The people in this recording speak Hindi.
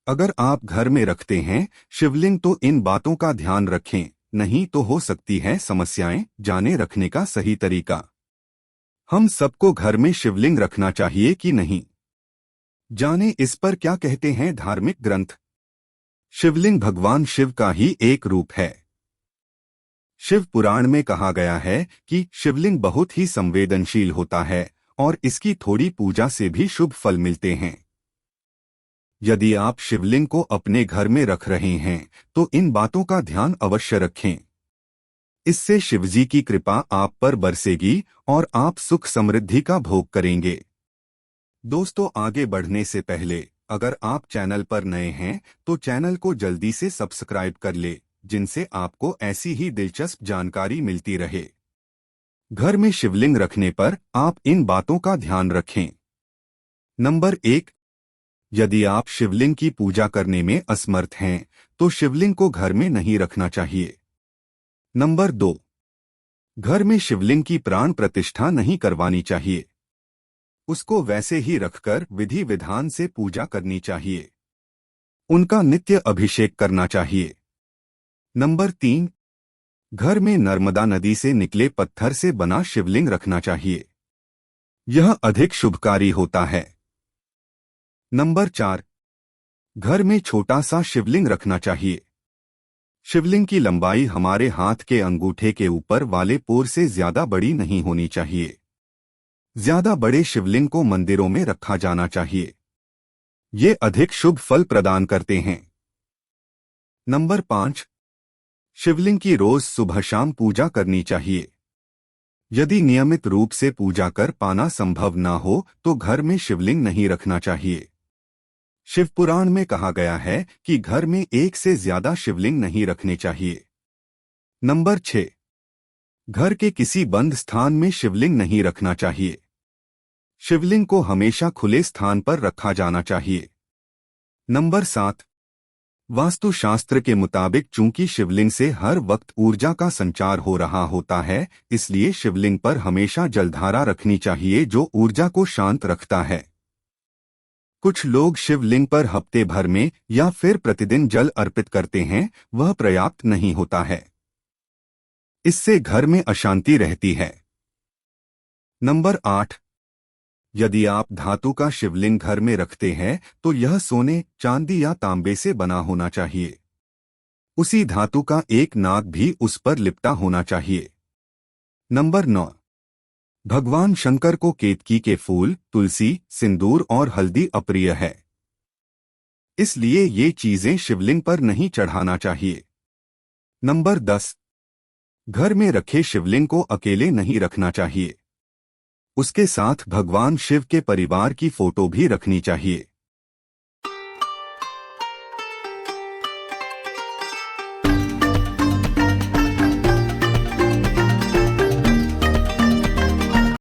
अगर आप घर में रखते हैं शिवलिंग तो इन बातों का ध्यान रखें, नहीं तो हो सकती है समस्याएं। जाने रखने का सही तरीका। हम सबको घर में शिवलिंग रखना चाहिए कि नहीं, जाने इस पर क्या कहते हैं धार्मिक ग्रंथ। शिवलिंग भगवान शिव का ही एक रूप है। शिव पुराण में कहा गया है कि शिवलिंग बहुत ही संवेदनशील होता है और इसकी थोड़ी पूजा से भी शुभ फल मिलते हैं। यदि आप शिवलिंग को अपने घर में रख रहे हैं तो इन बातों का ध्यान अवश्य रखें। इससे शिवजी की कृपा आप पर बरसेगी और आप सुख समृद्धि का भोग करेंगे। दोस्तों, आगे बढ़ने से पहले अगर आप चैनल पर नए हैं तो चैनल को जल्दी से सब्सक्राइब कर ले, जिनसे आपको ऐसी ही दिलचस्प जानकारी मिलती रहे। घर में शिवलिंग रखने पर आप इन बातों का ध्यान रखें। नंबर 1, यदि आप शिवलिंग की पूजा करने में असमर्थ हैं तो शिवलिंग को घर में नहीं रखना चाहिए। नंबर 2, घर में शिवलिंग की प्राण प्रतिष्ठा नहीं करवानी चाहिए। उसको वैसे ही रखकर विधि विधान से पूजा करनी चाहिए। उनका नित्य अभिषेक करना चाहिए। नंबर 3, घर में नर्मदा नदी से निकले पत्थर से बना शिवलिंग रखना चाहिए। यह अधिक शुभकारी होता है। नंबर 4, घर में छोटा सा शिवलिंग रखना चाहिए। शिवलिंग की लंबाई हमारे हाथ के अंगूठे के ऊपर वाले पोर से ज्यादा बड़ी नहीं होनी चाहिए। ज्यादा बड़े शिवलिंग को मंदिरों में रखा जाना चाहिए। ये अधिक शुभ फल प्रदान करते हैं। नंबर 5, शिवलिंग की रोज सुबह शाम पूजा करनी चाहिए। यदि नियमित रूप से पूजा कर पाना संभव न हो तो घर में शिवलिंग नहीं रखना चाहिए। शिव पुराण में कहा गया है कि घर में एक से ज्यादा शिवलिंग नहीं रखने चाहिए। नंबर 6, घर के किसी बंद स्थान में शिवलिंग नहीं रखना चाहिए। शिवलिंग को हमेशा खुले स्थान पर रखा जाना चाहिए। नंबर 7, वास्तुशास्त्र के मुताबिक चूंकि शिवलिंग से हर वक्त ऊर्जा का संचार हो रहा होता है, इसलिए शिवलिंग पर हमेशा जलधारा रखनी चाहिए जो ऊर्जा को शांत रखता है। कुछ लोग शिवलिंग पर हफ्ते भर में या फिर प्रतिदिन जल अर्पित करते हैं, वह पर्याप्त नहीं होता है। इससे घर में अशांति रहती है। नंबर 8, यदि आप धातु का शिवलिंग घर में रखते हैं तो यह सोने, चांदी या तांबे से बना होना चाहिए। उसी धातु का एक नाग भी उस पर लिपटा होना चाहिए। नंबर 9, भगवान शंकर को केतकी के फूल, तुलसी, सिंदूर और हल्दी अप्रिय है। इसलिए ये चीजें शिवलिंग पर नहीं चढ़ाना चाहिए। नंबर 10, घर में रखे शिवलिंग को अकेले नहीं रखना चाहिए। उसके साथ भगवान शिव के परिवार की फोटो भी रखनी चाहिए।